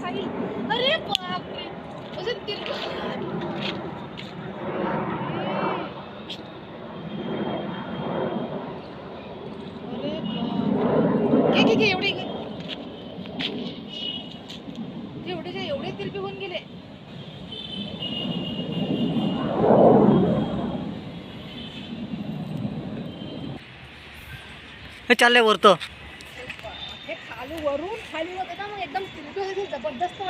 राहील. अरे बापरे, अजून तिरपी. अरे बापरे, घे एवढे घे. एवढे तिरपी होऊन गेले. चाललंय वरतं. हे खाली वरून खाली होते ना, मग एकदम तिरपी होते, जबरदस्त.